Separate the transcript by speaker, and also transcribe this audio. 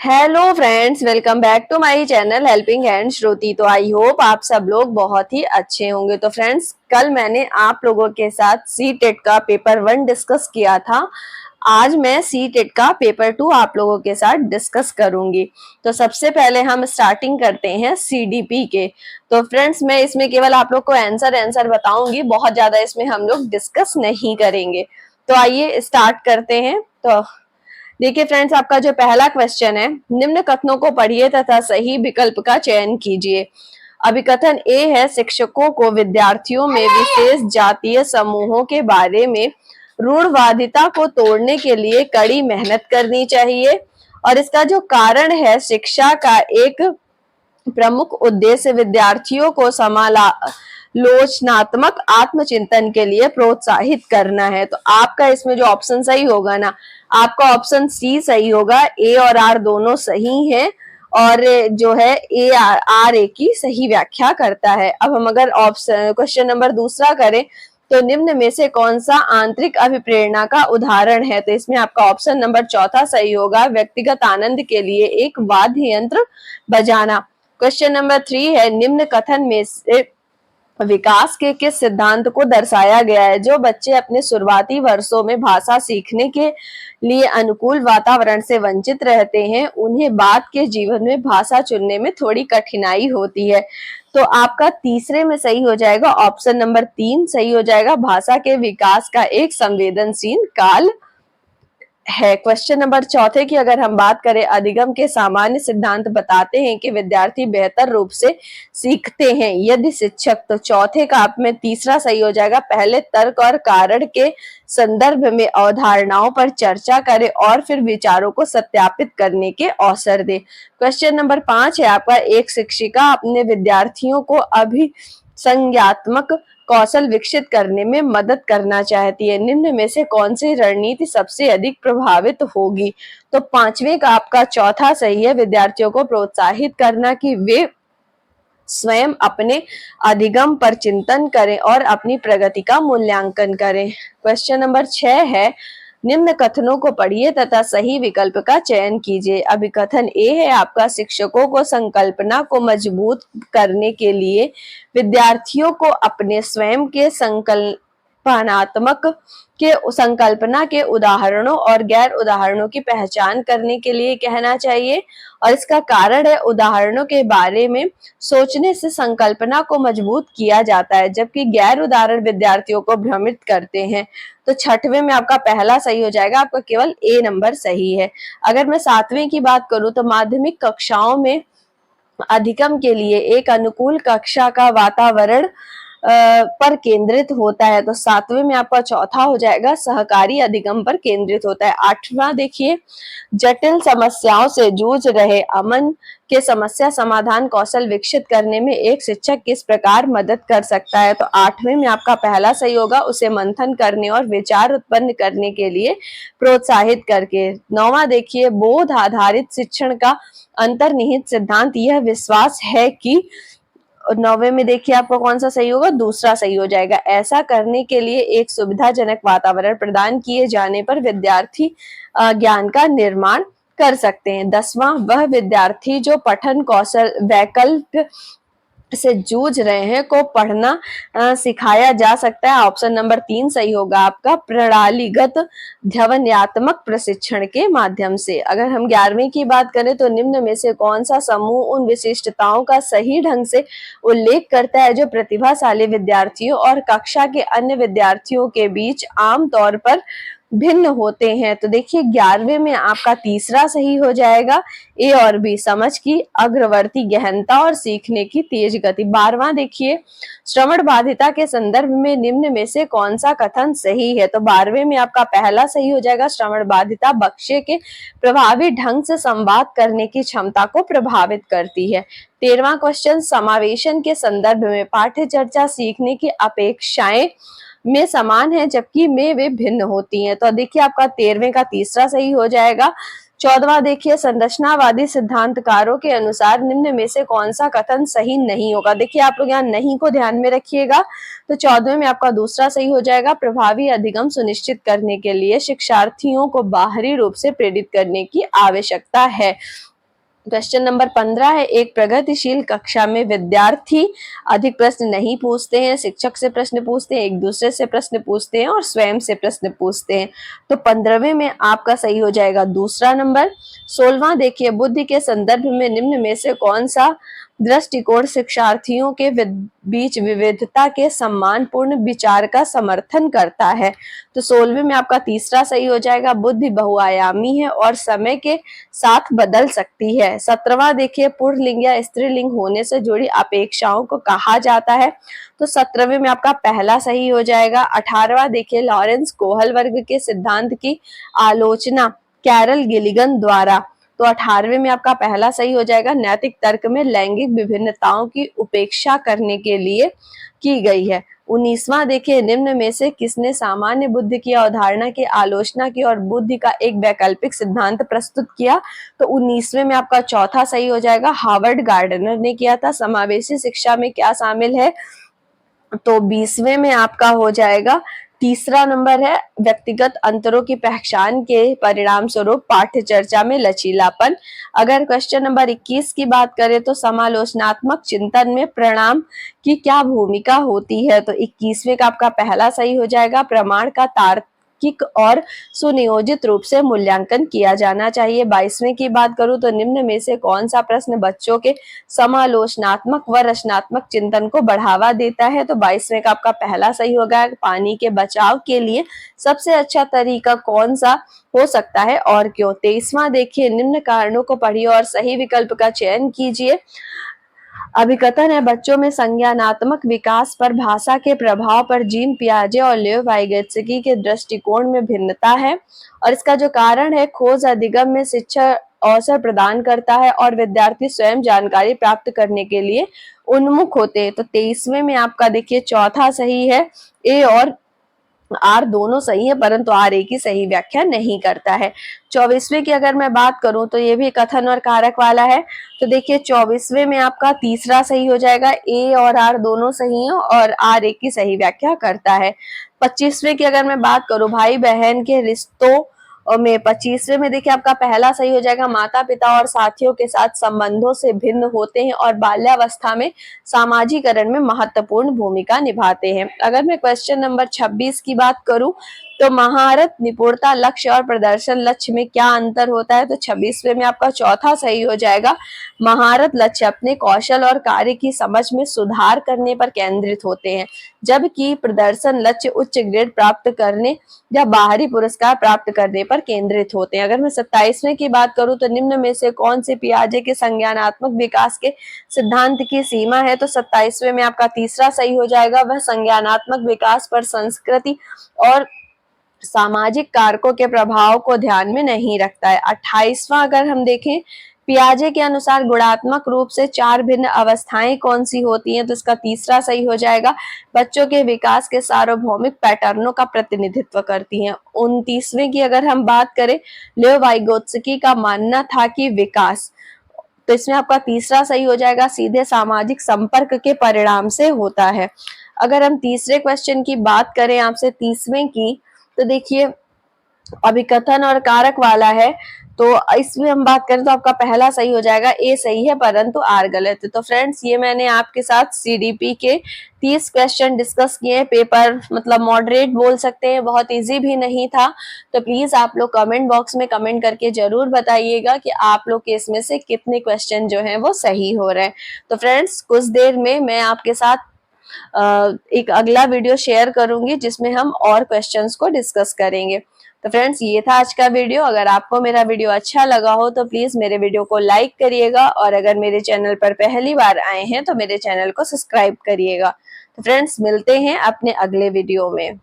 Speaker 1: Hello friends, welcome back to my channel helping hand Shruti. तो I hope आप सब लोग बहुत ही अच्छे होंगे। तो फ्रेंड्स, कल मैंने आप लोगों के साथ सी टेट का पेपर 1 डिस्कस किया था। आज मैं सी टेट का पेपर 2 आप लोगों के साथ डिस्कस करूंगी। तो सबसे पहले हम स्टार्टिंग करते हैं सीडीपी के। तो फ्रेंड्स, मैं इसमें केवल आप लोग को आंसर बताऊंगी, बहुत ज्यादा इसमें हम लोग डिस्कस नहीं करेंगे। तो आइए स्टार्ट करते हैं। तो देखिए फ्रेंड्स, आपका जो पहला क्वेश्चन है, निम्न कथनों को पढ़िए तथा सही विकल्प का चयन कीजिए। अभिकथन ए है, शिक्षकों को विद्यार्थियों में विशेष जातीय समूहों के बारे में रूढ़वादिता को तोड़ने के लिए कड़ी मेहनत करनी चाहिए। और इसका जो कारण है, शिक्षा का एक प्रमुख उद्देश्य विद्यार्थियों को समालोचनात्मक आत्मचिंतन के लिए प्रोत्साहित करना है। तो आपका इसमें जो ऑप्शन सही होगा ना, आपका ऑप्शन सी सही होगा। ए और आर दोनों सही हैं और जो है ए आर ए की सही व्याख्या करता है। अब हम अगर ऑप्शन क्वेश्चन नंबर दूसरा करें, तो निम्न में से कौन सा आंतरिक अभिप्रेरणा का उदाहरण है? तो इसमें आपका ऑप्शन नंबर चौथा सही होगा, व्यक्तिगत आनंद के लिए एक वाद्य यंत्र बजाना। क्वेश्चन नंबर 3 है, निम्न कथन में से विकास के किस सिद्धांत को दर्शाया गया है? जो बच्चे अपने शुरुआती वर्षों में भाषा सीखने के लिए अनुकूल वातावरण से वंचित रहते हैं, उन्हें बाद के जीवन में भाषा चुनने में थोड़ी कठिनाई होती है। तो आपका तीसरे में सही हो जाएगा, ऑप्शन नंबर 3 सही हो जाएगा। भाषा के विकास का एक संवेदनशील काल है। क्वेश्चन नंबर चौथे की अगर हम बात करें, अधिगम के सामान्य सिद्धांत बताते हैं कि विद्यार्थी बेहतर रूप से सीखते हैं यदि शिक्षक। तो चौथे का आप में तीसरा सही हो जाएगा, पहले तर्क और कारण के संदर्भ में अवधारणाओं पर चर्चा करे और फिर विचारों को सत्यापित करने के अवसर दे। क्वेश्चन नंबर 5 है आपका, एक शिक्षिका अपने विद्यार्थियों को अभिसंज्ञात्मक कौशल विकसित करने में मदद करना चाहती है। निम्न में से कौन सी रणनीति सबसे अधिक प्रभावित होगी? तो पांचवें का आपका चौथा सही है, विद्यार्थियों को प्रोत्साहित करना कि वे स्वयं अपने अधिगम पर चिंतन करें और अपनी प्रगति का मूल्यांकन करें। क्वेश्चन नंबर 6 है, निम्न कथनों को पढ़िए तथा सही विकल्प का चयन कीजिए। अभिकथन ए है आपका, शिक्षकों को संकल्पना को मजबूत करने के लिए विद्यार्थियों को अपने स्वयं के संकल्पना के उदाहरणों और गैर उदाहरणों की पहचान करने के लिए कहना चाहिए। और इसका कारण है, उदाहरणों के बारे में सोचने से संकल्पना को मजबूत किया जाता है, जबकि गैर उदाहरण विद्यार्थियों को भ्रमित करते हैं। तो छठवें में आपका पहला सही हो जाएगा, आपका केवल ए नंबर सही है। अगर मैं सातवें की बात करूं, तो माध्यमिक कक्षाओं में अधिगम के लिए एक अनुकूल कक्षा का वातावरण पर केंद्रित होता है। तो सातवें में आपका चौथा हो जाएगा, सहकारी अधिगम पर केंद्रित होता है। आठवां देखिए, जटिल समस्याओं से जूझ रहे अमन के समस्या समाधान कौशल विकसित करने में एक शिक्षक किस प्रकार मदद कर सकता है? तो आठवें में आपका पहला सही होगा, उसे मंथन करने और विचार उत्पन्न करने के लिए प्रोत्साहित करके। नौवां देखिए, बोध आधारित शिक्षण का अंतर्निहित सिद्धांत यह विश्वास है कि, नौवे में देखिए आपको कौन सा सही होगा, दूसरा सही हो जाएगा। ऐसा करने के लिए एक सुविधाजनक वातावरण प्रदान किए जाने पर विद्यार्थी ज्ञान का निर्माण कर सकते हैं। 10वां, वह विद्यार्थी जो पठन कौशल वैकल्पिक से जूझ रहे हैं को पढ़ना सिखाया जा सकता है। ऑप्शन नंबर 3 सही होगा आपका, प्रणालीगत ध्यानात्मक प्रशिक्षण के माध्यम से। अगर हम 11वें की बात करें, तो निम्न में से कौन सा समूह उन विशिष्टताओं का सही ढंग से उल्लेख करता है जो प्रतिभाशाली विद्यार्थियों और कक्षा के अन्य विद्यार्थियों के बीच आमतौर पर भिन्न होते हैं? तो देखिए 11वें में आपका तीसरा सही हो जाएगा, ए और बी, समझ की अग्रवर्ती गहनता और सीखने की तेज गति। 12वां देखिए, श्रवण बाधिता के संदर्भ में निम्न में से कौन सा कथन सही है? तो 12वें में आपका पहला सही हो जाएगा, श्रवण बाधिता बच्चे के प्रभावी ढंग से संवाद करने की क्षमता को प्रभावित करती है। 13वां क्वेश्चन, समावेशन के संदर्भ में पाठ्य चर्चा सीखने की अपेक्षाएं में समान है जबकि में वे भिन्न होती हैं। तो देखिए आपका 13वें का तीसरा सही हो जाएगा। 14वां देखिए, संरचनावादी सिद्धांतकारों के अनुसार निम्न में से कौन सा कथन सही नहीं होगा? देखिए आप लोग यहाँ नहीं को ध्यान में रखिएगा। तो 14वें में आपका दूसरा सही हो जाएगा, प्रभावी अधिगम सुनिश्चित करने के लिए शिक्षार्थियों को बाहरी रूप से प्रेरित करने की आवश्यकता है। क्वेश्चन नंबर 15 है, एक प्रगतिशील कक्षा में विद्यार्थी अधिक प्रश्न नहीं पूछते हैं, शिक्षक से प्रश्न पूछते हैं, एक दूसरे से प्रश्न पूछते हैं और स्वयं से प्रश्न पूछते हैं। तो 15वें में आपका सही हो जाएगा दूसरा नंबर। 16वां देखिए, बुद्धि के संदर्भ में निम्न में से कौन सा दृष्टिकोण शिक्षार्थियों के बीच विविधता के सम्मानपूर्ण विचार का समर्थन करता है। तो 16वें में आपका तीसरा सही हो जाएगा, बुद्धि बहुआयामी है और समय के साथ बदल सकती है। 17वां देखिए, पुल्लिंग या स्त्रीलिंग होने से जुड़ी अपेक्षाओं को कहा जाता है। तो 17वें में आपका पहला सही हो जाएगा। 18वां देखिए, लॉरेंस कोहल वर्ग के सिद्धांत की आलोचना कैरल गिलिगन द्वारा। तो 18वें में आपका पहला सही हो जाएगा, नैतिक तर्क में लैंगिक विभिन्नताओं की उपेक्षा करने के लिए की गई है। 19वां देखिए, निम्न में से किसने सामान्य बुद्धि की अवधारणा की आलोचना की और बुद्धि का एक वैकल्पिक सिद्धांत प्रस्तुत किया। तो 19वें में आपका चौथा सही हो जाएगा, हार्वर्ड गार्डनर ने किया था। समावेशी शिक्षा में क्या शामिल है? तो 20वें में आपका हो जाएगा तीसरा नंबर है, व्यक्तिगत अंतरों की पहचान के परिणाम स्वरूप पाठ्य चर्चा में लचीलापन। अगर क्वेश्चन नंबर 21 की बात करें तो समालोचनात्मक चिंतन में प्रमाण की क्या भूमिका होती है? तो 21वें का आपका पहला सही हो जाएगा, प्रमाण का तार्किक और सुनियोजित रूप से मूल्यांकन किया जाना चाहिए। 22वें की बात करूं तो निम्न में से कौन सा प्रश्न बच्चों के समालोचनात्मक व रचनात्मक चिंतन को बढ़ावा देता है? तो 22वें का आपका पहला सही होगा, पानी के बचाव के लिए सबसे अच्छा तरीका कौन सा हो सकता है और क्यों? 23वां देखिए, निम्न कारणों को पढ़िए और सही विकल्प का चयन कीजिए। अभिकथन है, बच्चों में संज्ञानात्मक विकास पर भाषा के प्रभाव पर जीन पियाजे और लेव वाइगोत्स्की के दृष्टिकोण में भिन्नता है और इसका जो कारण है, खोज अधिगम में शिक्षा अवसर प्रदान करता है और विद्यार्थी स्वयं जानकारी प्राप्त करने के लिए उन्मुख होते हैं। तो 23वें में आपका देखिए चौथा सही है, ए और आर दोनों सही है परंतु आर ए की सही व्याख्या नहीं करता है। 24वें की अगर मैं बात करूं तो ये भी कथन और कारक वाला है। तो देखिए 24वें में आपका तीसरा सही हो जाएगा, ए और आर दोनों सही है और आर ए की सही व्याख्या करता है। 25वें की अगर मैं बात करूं, भाई बहन के रिश्तों में 25वें में देखिए आपका पहला सही हो जाएगा, माता पिता और साथियों के साथ संबंधों से भिन्न होते हैं और बाल्यावस्था में सामाजिकरण में महत्वपूर्ण भूमिका निभाते हैं। अगर मैं क्वेश्चन नंबर 26 की बात करूं तो महारत, निपुणता, लक्ष्य और प्रदर्शन लक्ष्य में क्या अंतर होता है? तो 26वें में आपका चौथा सही हो जाएगा, महारत लक्ष्य अपने कौशल और कार्य की समझ में सुधार करने पर केंद्रित होते हैं, जबकि प्रदर्शन लक्ष्य उच्च ग्रेड प्राप्त करने या बाहरी पुरस्कार प्राप्त करने पर केंद्रित होते हैं। अगर मैं 27वें की बात करूं तो निम्न में से कौन से पियाजे के संज्ञानात्मक विकास के सिद्धांत की सीमा है? तो 27वें में आपका तीसरा सही हो जाएगा, वह संज्ञानात्मक विकास पर संस्कृति और सामाजिक कारकों के प्रभाव को ध्यान में नहीं रखता है। 28वां अगर हम देखें, पियाजे के अनुसार गुणात्मक रूप से चार भिन्न अवस्थाएं कौन सी होती हैं? तो इसका तीसरा सही हो जाएगा, बच्चों के विकास के सार्वभौमिक पैटर्नों का प्रतिनिधित्व करती हैं। 29वें की अगर हम बात करें, लेव वाइगोत्स्की का मानना था कि विकास, तो इसमें आपका तीसरा सही हो जाएगा, सीधे सामाजिक संपर्क के परिणाम से होता है। अगर हम तीसरे क्वेश्चन की बात करें आपसे 30वें की, तो देखिए अभिकथन और कारक वाला है, तो इसमें हम बात करें तो आपका पहला सही हो जाएगा, ए सही है परंतु आर गलत है। तो फ्रेंड्स ये मैंने आपके साथ सीडीपी के 30 क्वेश्चन डिस्कस किए। पेपर मतलब मॉडरेट बोल सकते हैं, बहुत इजी भी नहीं था। तो प्लीज आप लोग कमेंट बॉक्स में कमेंट करके जरूर बताइएगा कि आप लोग के इसमें से कितने क्वेश्चन जो है वो सही हो रहे हैं। तो फ्रेंड्स कुछ देर में मैं आपके साथ एक अगला वीडियो शेयर करूंगी जिसमें हम और क्वेश्चंस को डिस्कस करेंगे। तो फ्रेंड्स ये था आज का वीडियो। अगर आपको मेरा वीडियो अच्छा लगा हो तो प्लीज मेरे वीडियो को लाइक करिएगा और अगर मेरे चैनल पर पहली बार आए हैं तो मेरे चैनल को सब्सक्राइब करिएगा। तो फ्रेंड्स मिलते हैं अपने अगले वीडियो में।